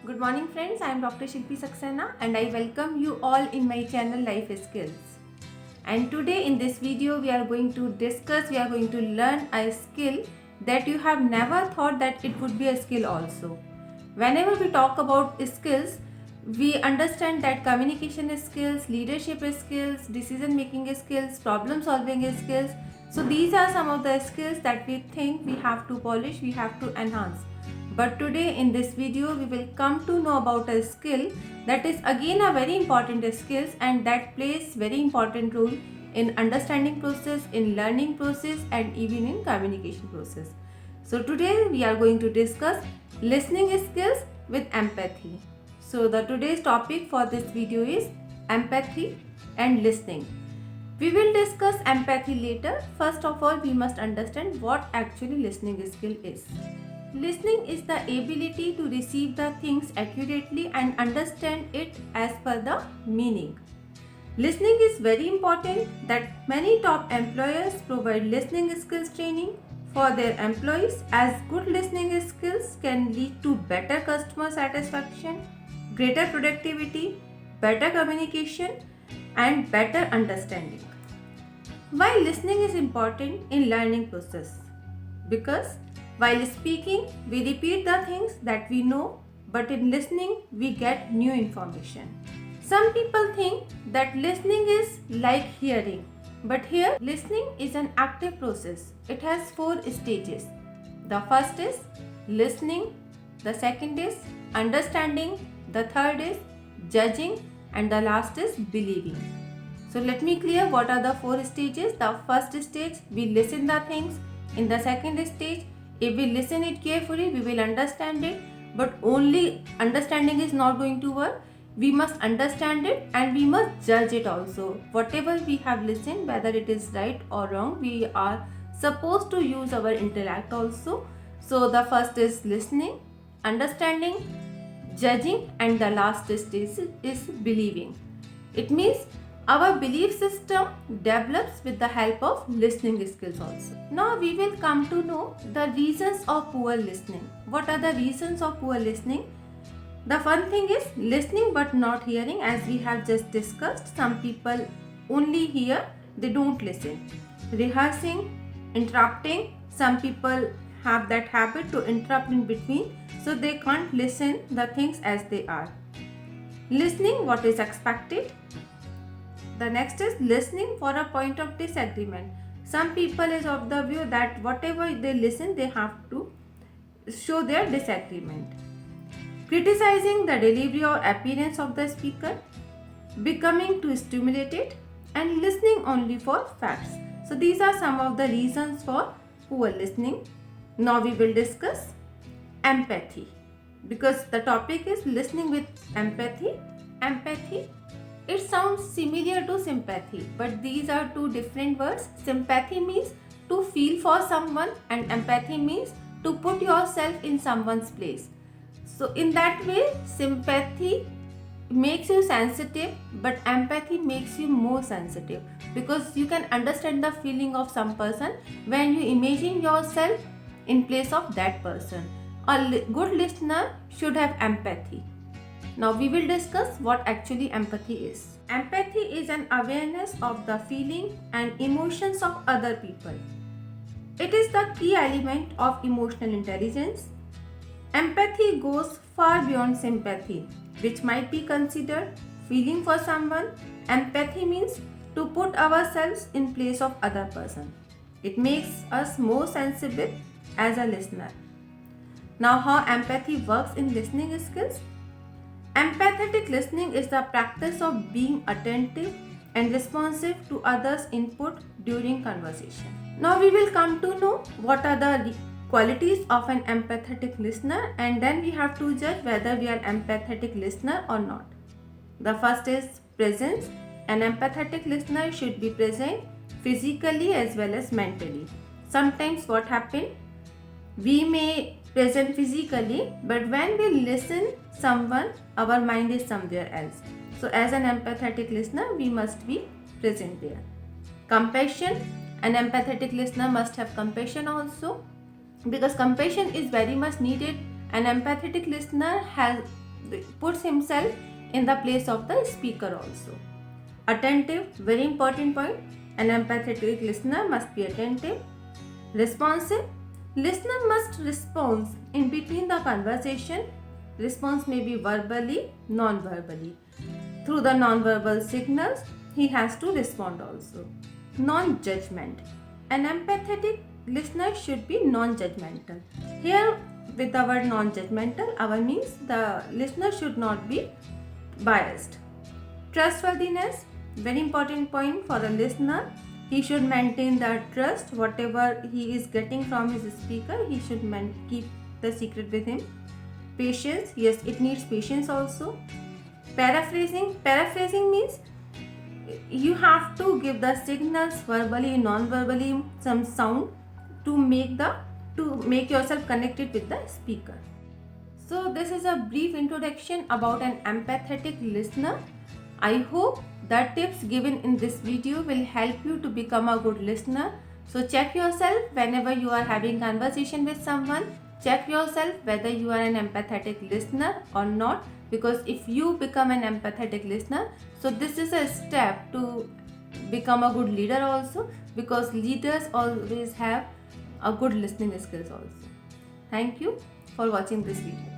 Good morning friends, I am Dr. Shilpi Saxena and I welcome you all in my channel Life Skills. And today in this video we are going to learn a skill that you have never thought that it would be a skill also. Whenever we talk about skills, we understand that communication skills, leadership skills, decision making skills, problem solving skills. So these are some of the skills that we think we have to polish, we have to enhance. But today in this video we will come to know about a skill that is again a very important skill and that plays very important role in understanding process, in learning process and even in communication process. So today we are going to discuss listening skills with empathy. So the today's topic for this video is empathy and listening. We will discuss empathy later. First of all, we must understand what actually listening skill is. Listening is the ability to receive the things accurately and understand it as per the meaning. Listening is very important that many top employers provide listening skills training for their employees, as good listening skills can lead to better customer satisfaction, greater productivity, better communication and better understanding. Why listening is important in learning process? Because while speaking, we repeat the things that we know, but in listening, we get new information. Some people think that listening is like hearing, but here listening is an active process. It has 4 stages. The first is listening, the second is understanding, the third is judging, and the last is believing. So let me clear what are the 4 stages. The first stage, we listen the things. In the second stage, if we listen it carefully, we will understand it, but only understanding is not going to work. We must understand it and we must judge it also. Whatever we have listened, whether it is right or wrong, we are supposed to use our intellect also. So the first is listening, understanding, judging, and the last stage is believing. It means our belief system develops with the help of listening skills also. Now we will come to know the reasons of poor listening. What are the reasons of poor listening? The one thing is listening but not hearing, as we have just discussed. Some people only hear, they don't listen. Rehearsing, interrupting, some people have that habit to interrupt in between, so they can't listen the things as they are. Listening what is expected. The next is listening for a point of disagreement. Some people is of the view that whatever they listen, they have to show their disagreement. Criticizing the delivery or appearance of the speaker, becoming too stimulated, and listening only for facts. So these are some of the reasons for poor listening. Now we will discuss empathy, because the topic is listening with empathy. Empathy, it sounds similar to sympathy, but these are two different words. Sympathy means to feel for someone and empathy means to put yourself in someone's place. So in that way, sympathy makes you sensitive, but empathy makes you more sensitive, because you can understand the feeling of some person when you imagine yourself in place of that person. A good listener should have empathy. Now we will discuss what actually empathy is. Empathy is an awareness of the feeling and emotions of other people. It is the key element of emotional intelligence. Empathy goes far beyond sympathy, which might be considered feeling for someone. Empathy means to put ourselves in place of other person. It makes us more sensible as a listener. Now how empathy works in listening skills? Empathetic listening is the practice of being attentive and responsive to others' input during conversation. Now we will come to know what are the qualities of an empathetic listener, and then we have to judge whether we are empathetic listener or not. The first is presence. An empathetic listener should be present physically as well as mentally. Sometimes what happens, we may present physically, but when we listen someone, our mind is somewhere else. So as an empathetic listener, we must be present there. Compassion. An empathetic listener must have compassion also, because compassion is very much needed. An empathetic listener has puts himself in the place of the speaker also. Attentive, very important point. An empathetic listener must be attentive. Responsive, listener must respond in between the conversation. Response may be verbally, non-verbally. Through the non-verbal signals, he has to respond also. Non-judgment. An empathetic listener should be non-judgmental. Here, with the word non-judgmental, our means the listener should not be biased. Trustworthiness, very important point for a listener. He should maintain the trust. Whatever he is getting from his speaker, he should keep the secret with him. Patience, yes, it needs patience also. Paraphrasing means you have to give the signals verbally, non-verbally, some sound to make yourself connected with the speaker. So this is a brief introduction about an empathetic listener. I hope the tips given in this video will help you to become a good listener. So check yourself whenever you are having conversation with someone. Check yourself whether you are an empathetic listener or not, because if you become an empathetic listener, so this is a step to become a good leader also, because leaders always have a good listening skills also. Thank you for watching this video.